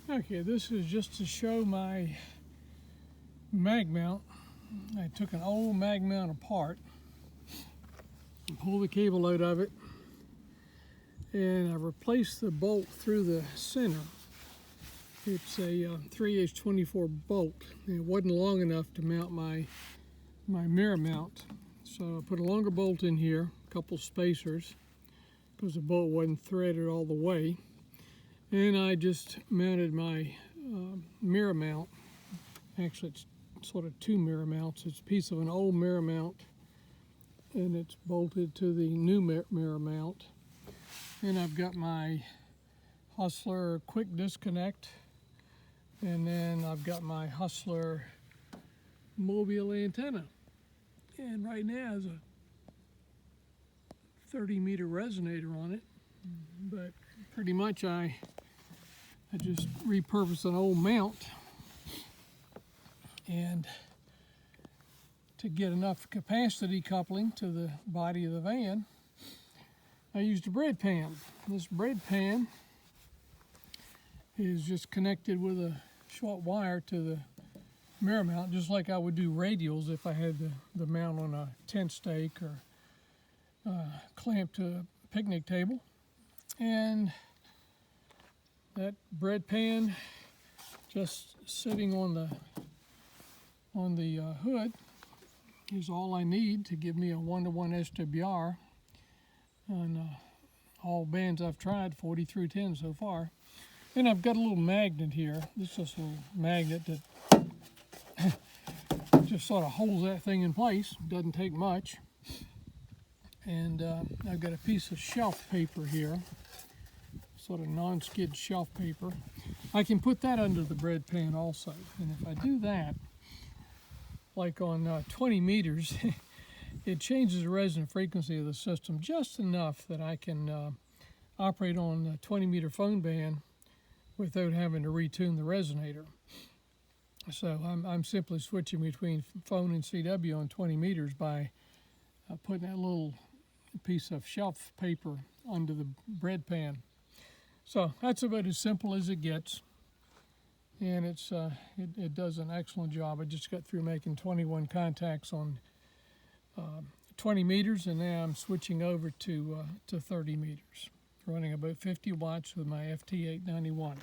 Okay, this is just to show my mag mount. I took an old mag mount apart, pulled the cable out of it, and I replaced the bolt through the center. It's a 3H24 bolt. It wasn't long enough to mount my mirror mount, so I put a longer bolt in here, a couple spacers, because the bolt wasn't threaded all the way. And I just mounted my mirror mount. Actually, it's sort of two mirror mounts. It's a piece of an old mirror mount, and it's bolted to the new mirror mount. And I've got my Hustler quick disconnect, and then I've got my Hustler mobile antenna. And right now there's a 30-meter resonator on it, but pretty much I just repurposed an old mount, and to get enough capacity coupling to the body of the van, I used a bread pan. This bread pan is just connected with a short wire to the mirror mount, just like I would do radials if I had the mount on a tent stake or clamped to a picnic table. And that bread pan just sitting on the hood is all I need to give me a 1-to-1 SWR on all bands I've tried, 40 through 10 so far. And I've got a little magnet here. This is just a little magnet that just sort of holds that thing in place. Doesn't take much. And I've got a piece of shelf paper here, sort of non-skid shelf paper. I can put that under the bread pan also. And if I do that, like on 20 meters, it changes the resonant frequency of the system just enough that I can operate on a 20-meter phone band without having to retune the resonator. So I'm simply switching between phone and CW on 20 meters by putting that little piece of shelf paper under the bread pan. So that's about as simple as it gets, and it does an excellent job. I just got through making 21 contacts on 20 meters, and now I'm switching over to 30 meters, running about 50 watts with my FT891.